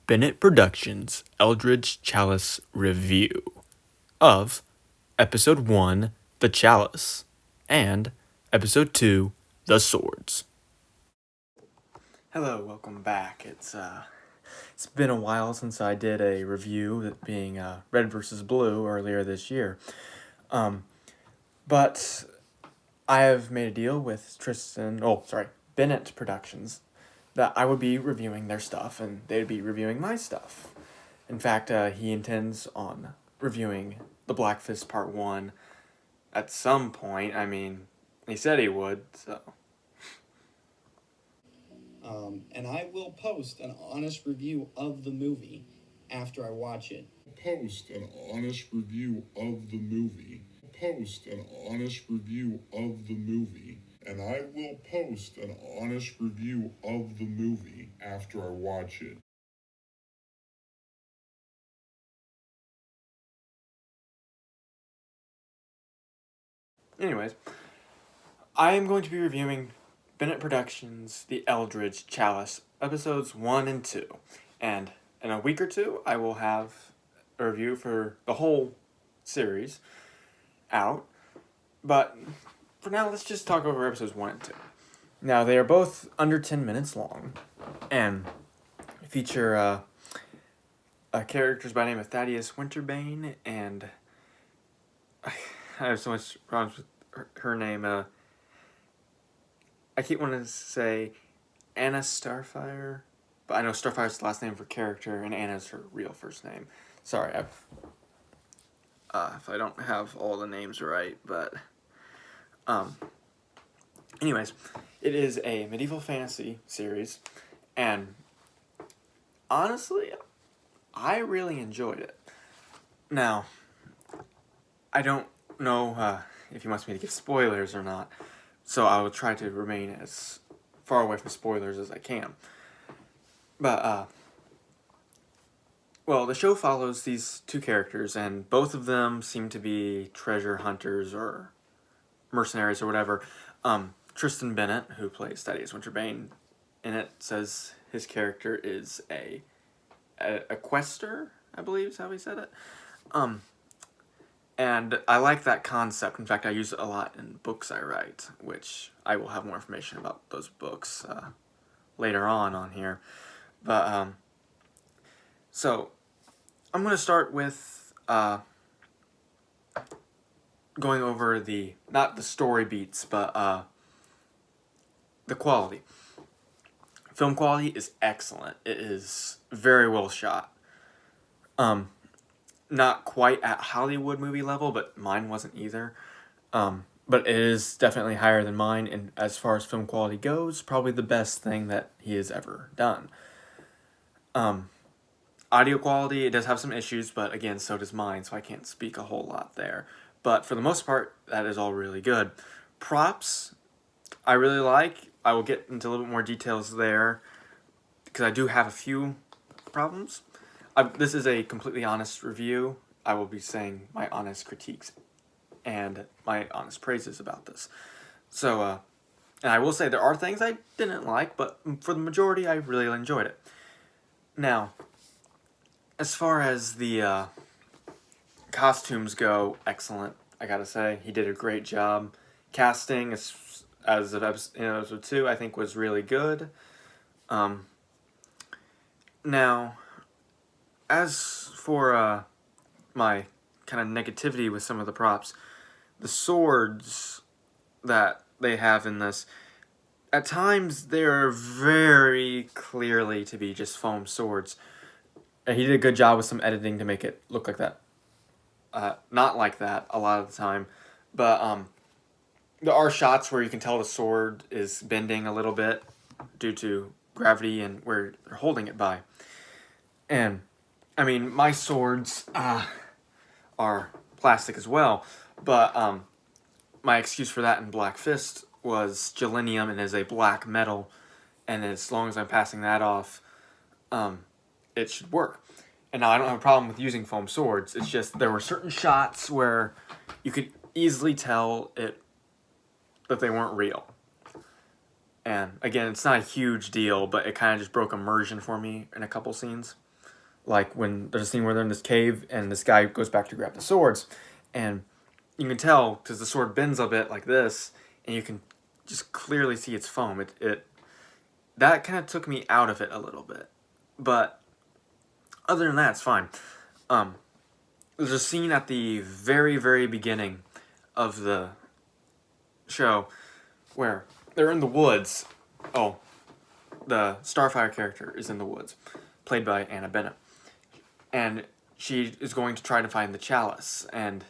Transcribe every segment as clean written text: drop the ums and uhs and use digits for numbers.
Bennett Productions Eldridge Chalice review of Episode 1, The Chalice, and Episode 2, The Swords. Hello, welcome back. It's been a while since I did a review, that being Red vs. Blue earlier this year. But I have made a deal with Bennett Productions, that I would be reviewing their stuff and they'd be reviewing my stuff. In fact, he intends on reviewing The Black Fist Part 1 at some point. I mean, he said he would, so. And I will post an honest review of the movie after I watch it. Post an honest review of the movie. Post an honest review of the movie. And I will post an honest review of the movie after I watch it. Anyways, I am going to be reviewing Bennett Productions The Eldridge Chalice, Episodes 1 and 2. And in a week or two, I will have a review for the whole series out. But for now, let's just talk over Episodes 1 and 2. Now, they are both under 10 minutes long, and feature characters by the name of Thaddeus Winterbane, and I have so much problems with her name. I keep wanting to say Anna Starfire, but I know Starfire's the last name for character, and Anna's her real first name. Sorry, if I don't have all the names right, but anyways, it is a medieval fantasy series, and honestly, I really enjoyed it. Now, I don't know if he wants me to give spoilers or not, so I will try to remain as far away from spoilers as I can. But, well, the show follows these two characters, and both of them seem to be treasure hunters or mercenaries or whatever. Tristan Bennett, who plays Thaddeus Winterbane, in it says his character is a quester, I believe is how he said it. And I like that concept. In fact, I use it a lot in books I write, which I will have more information about those books later on here. But, so, I'm going to start with going over not the story beats, but the quality. Film quality is excellent. It is very well shot. Not quite at Hollywood movie level, but mine wasn't either. But it is definitely higher than mine, and as far as film quality goes, probably the best thing that he has ever done. Audio quality, it does have some issues, but again, so does mine, so I can't speak a whole lot there. But for the most part, that is all really good. Props, I really like. I will get into a little bit more details there, because I do have a few problems. This is a completely honest review. I will be saying my honest critiques and my honest praises about this. So, and I will say there are things I didn't like, but for the majority, I really enjoyed it. Now, as far as the costumes go, excellent. I gotta say, he did a great job. Casting, as of episode 2, I think was really good. Now, as for my kind of negativity with some of the props, the swords that they have in this, at times they're very clearly to be just foam swords. And he did a good job with some editing to make it look like that. Not like that a lot of the time, but there are shots where you can tell the sword is bending a little bit due to gravity and where they're holding it by. And I mean, my swords are plastic as well, but my excuse for that in Black Fist was gelenium and is a black metal, and as long as I'm passing that off, it should work. And now I don't have a problem with using foam swords, it's just there were certain shots where you could easily tell that they weren't real. And again, it's not a huge deal, but it kind of just broke immersion for me in a couple scenes. Like when there's a scene where they're in this cave and this guy goes back to grab the swords, and you can tell because the sword bends a bit like this, and you can just clearly see its foam. It that kind of took me out of it a little bit, but other than that, it's fine. There's a scene at the very, very beginning of the show where they're in the woods. Oh, the Starfire character is in the woods, played by Anna Bennett. And she is going to try to find the chalice. And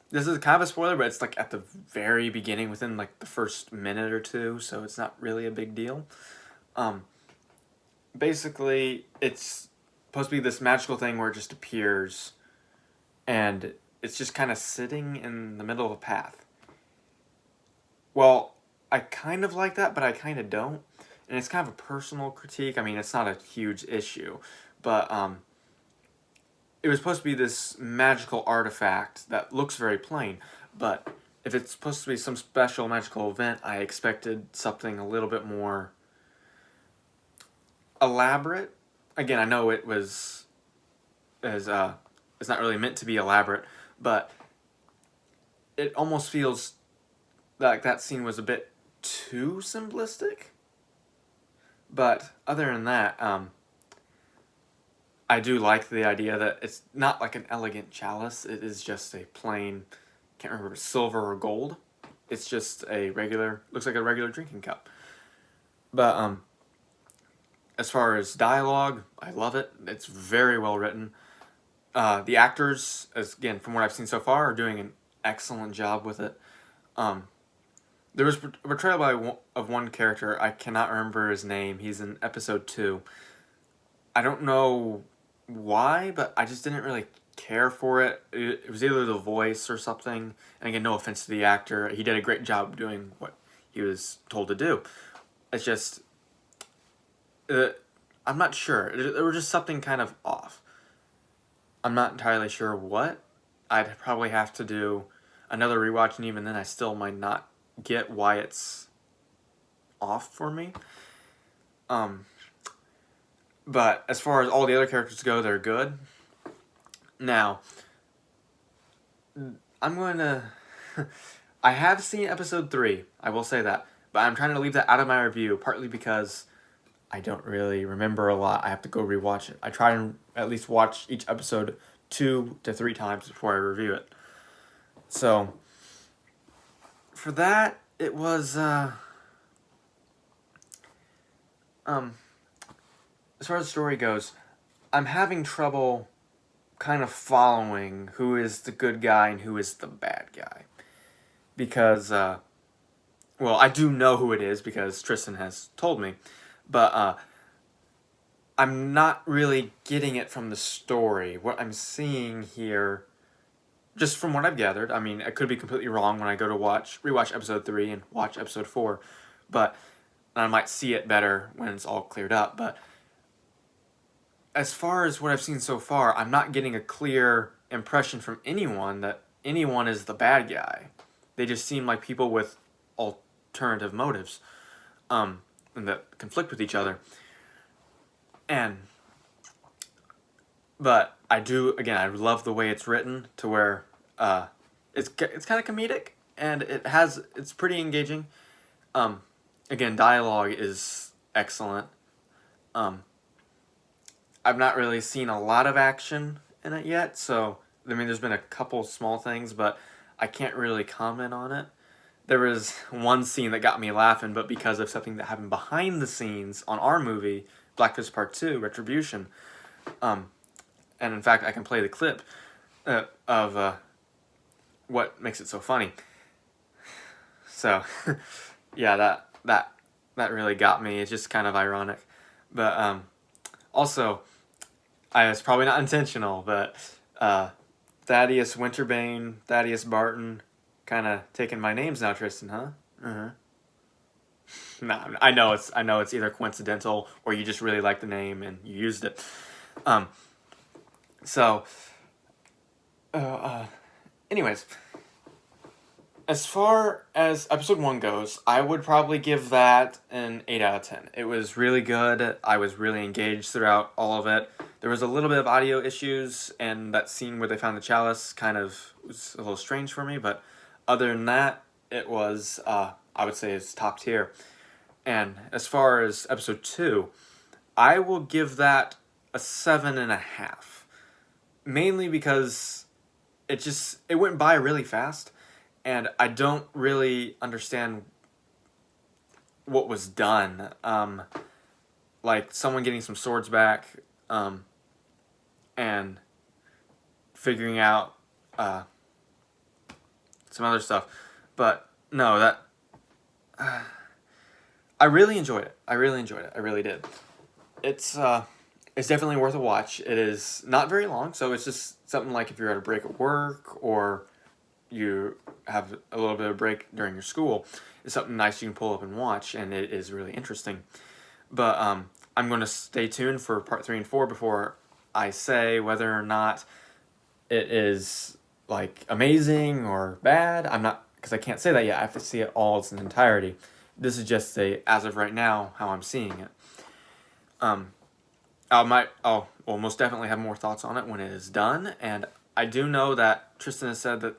this is kind of a spoiler, but it's like at the very beginning, within like the first minute or two, so it's not really a big deal. Basically, it's supposed to be this magical thing where it just appears, and it's just kind of sitting in the middle of a path. Well, I kind of like that, but I kind of don't. And it's kind of a personal critique. I mean, it's not a huge issue, but it was supposed to be this magical artifact that looks very plain, but if it's supposed to be some special magical event, I expected something a little bit more elaborate. Again, I know it was it's not really meant to be elaborate, but it almost feels like that scene was a bit too simplistic. But other than that, I do like the idea that it's not like an elegant chalice. It is just a plain, can't remember if it's silver or gold. It's just a regular, looks like a regular drinking cup. But as far as dialogue, I love it. It's very well written. The actors, as again from what I've seen so far, are doing an excellent job with it. There was a portrayal of one character. I cannot remember his name. He's in episode 2. I don't know why, but I just didn't really care for it. It was either the voice or something. And again, no offense to the actor. He did a great job doing what he was told to do. It's just, I'm not sure. There was just something kind of off. I'm not entirely sure what. I'd probably have to do another rewatch, and even then I still might not get why it's off for me. But as far as all the other characters go, they're good. Now, I'm going to... I have seen episode 3, I will say that. But I'm trying to leave that out of my review, partly because I don't really remember a lot. I have to go rewatch it. I try and at least watch each episode 2 to 3 times before I review it. So, for that, it was, as far as the story goes, I'm having trouble kind of following who is the good guy and who is the bad guy. Because, well, I do know who it is because Tristan has told me, but I'm not really getting it from the story. What I'm seeing here, just from what I've gathered, I mean, I could be completely wrong when I go to rewatch episode 3 and watch episode 4, but I might see it better when it's all cleared up, but as far as what I've seen so far, I'm not getting a clear impression from anyone that anyone is the bad guy. They just seem like people with alternative motives, and that conflict with each other. But I do, again, I love the way it's written to where it's kind of comedic, and it's pretty engaging. Again, dialogue is excellent. I've not really seen a lot of action in it yet, so, I mean, there's been a couple small things, but I can't really comment on it. There was one scene that got me laughing, but because of something that happened behind the scenes on our movie, Black Fist Part 2, Retribution, and in fact, I can play the clip of what makes it so funny. So, yeah, that really got me. It's just kind of ironic. But, also, it's probably not intentional, but Thaddeus Winterbane, Thaddeus Barton, kind of taking my names now, Tristan, huh? Uh-huh. No, I know it's either coincidental or you just really like the name and you used it. Anyways, as far as episode 1 goes, I would probably give that an 8 out of 10. It was really good. I was really engaged throughout all of it. There was a little bit of audio issues, and that scene where they found the chalice kind of was a little strange for me, but other than that, it was, I would say it's top tier. And as far as episode 2, I will give that a 7.5. Mainly because it went by really fast, and I don't really understand what was done. Like someone getting some swords back, and figuring out some other stuff. But no, that I really enjoyed it. I really enjoyed it. I really did. It's definitely worth a watch. It is not very long, so it's just something like if you're at a break at work or you have a little bit of break during your school, it's something nice you can pull up and watch, and it is really interesting. But I'm going to stay tuned for part 3 and 4 before I say whether or not it is like amazing or bad. I'm not, because I can't say that yet. I have to see it all in its entirety. This is just as of right now, how I'm seeing it. I'll most definitely have more thoughts on it when it is done, and I do know that Tristan has said that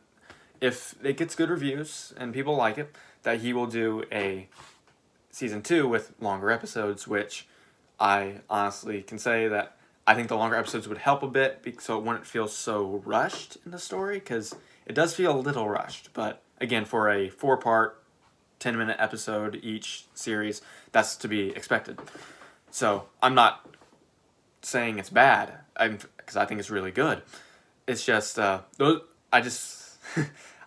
if it gets good reviews and people like it, that he will do a season 2 with longer episodes, which I honestly can say that I think the longer episodes would help a bit, so it wouldn't feel so rushed in the story, because it does feel a little rushed, but again, for a 4-part, 10-minute episode each series, that's to be expected. So I'm not saying it's bad, because I think it's really good. It's just those I just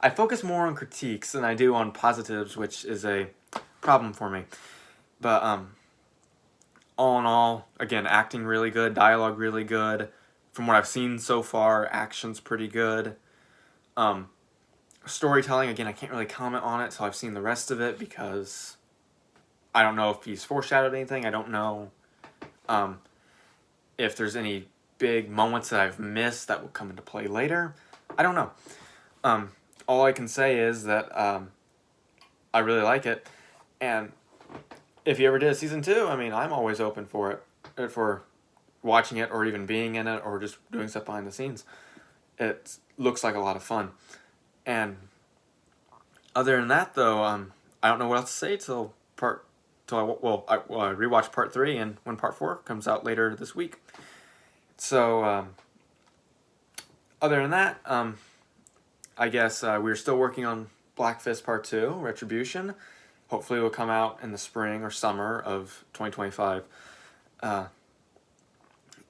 I focus more on critiques than I do on positives, which is a problem for me. But all in all, again, acting really good, dialogue really good. From what I've seen so far, action's pretty good. Storytelling, again, I can't really comment on it till I've seen the rest of it, because I don't know if he's foreshadowed anything. I don't know if there's any big moments that I've missed that will come into play later. I don't know. All I can say is that I really like it, and if you ever did a season 2, I mean, I'm always open for it, for watching it, or even being in it, or just doing stuff behind the scenes. It looks like a lot of fun. And other than that, though, I don't know what else to say till I rewatch part 3, and when part 4 comes out later this week. So other than that, I guess we're still working on Black Fist Part 2, Retribution. Hopefully it will come out in the spring or summer of 2025.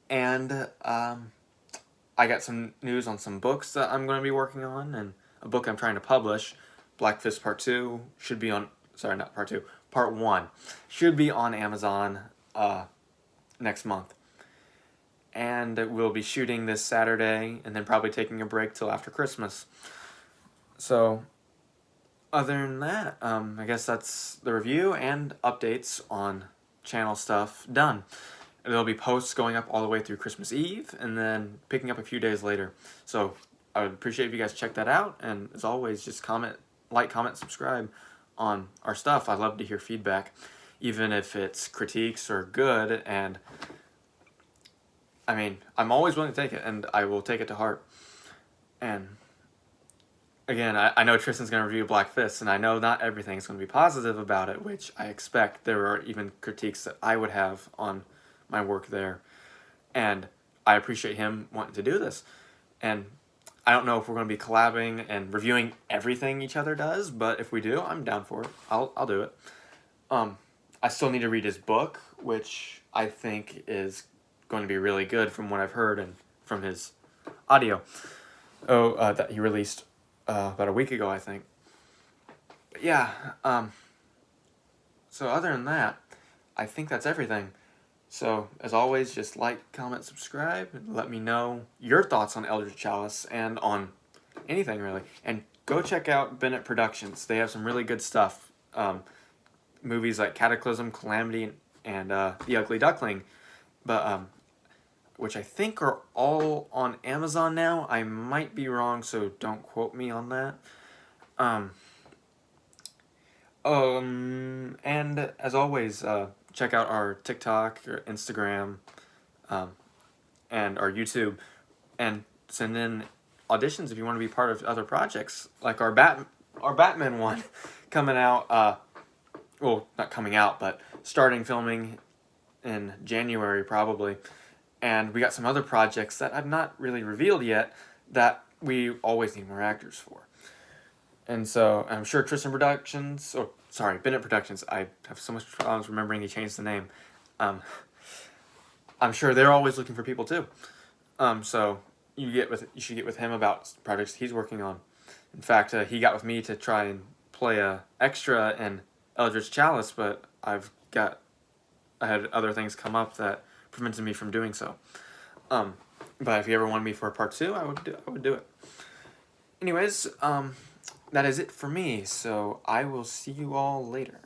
And I got some news on some books that I'm going to be working on, and a book I'm trying to publish. Black Fist Part 2 should be on... Sorry, not Part 2. Part 1 should be on Amazon next month. And we'll be shooting this Saturday, and then probably taking a break till after Christmas. So, other than that, I guess that's the review and updates on channel stuff done. There'll be posts going up all the way through Christmas Eve, and then picking up a few days later. So, I would appreciate if you guys check that out, and as always, just comment, subscribe on our stuff. I'd love to hear feedback, even if it's critiques or good, and I mean, I'm always willing to take it, and I will take it to heart. And again, I know Tristan's going to review Black Fist, and I know not everything's going to be positive about it, which I expect. There are even critiques that I would have on my work there. And I appreciate him wanting to do this. And I don't know if we're going to be collabing and reviewing everything each other does, but if we do, I'm down for it. I'll do it. I still need to read his book, which I think is going to be really good from what I've heard and from his audio that he released about a week ago, I think. But yeah, so other than that, I think that's everything. So, as always, just like, comment, subscribe, and let me know your thoughts on Eldridge Chalice and on anything, really. And go check out Bennett Productions. They have some really good stuff. Movies like Cataclysm, Calamity, and The Ugly Duckling, but which I think are all on Amazon now. I might be wrong, so don't quote me on that. And as always, check out our TikTok or Instagram, and our YouTube, and send in auditions if you want to be part of other projects, like our Batman one coming out. Well, not coming out, but starting filming in January probably. And we got some other projects that I've not really revealed yet that we always need more actors for. And so I'm sure Bennett Productions. I have so much problems remembering he changed the name. I'm sure they're always looking for people too. So you should get with him about projects he's working on. In fact, he got with me to try and play a extra in Eldridge Chalice, but I had other things come up that prevented me from doing so. But if you ever wanted me for a part 2, I would do it. Anyways, that is it for me. So I will see you all later.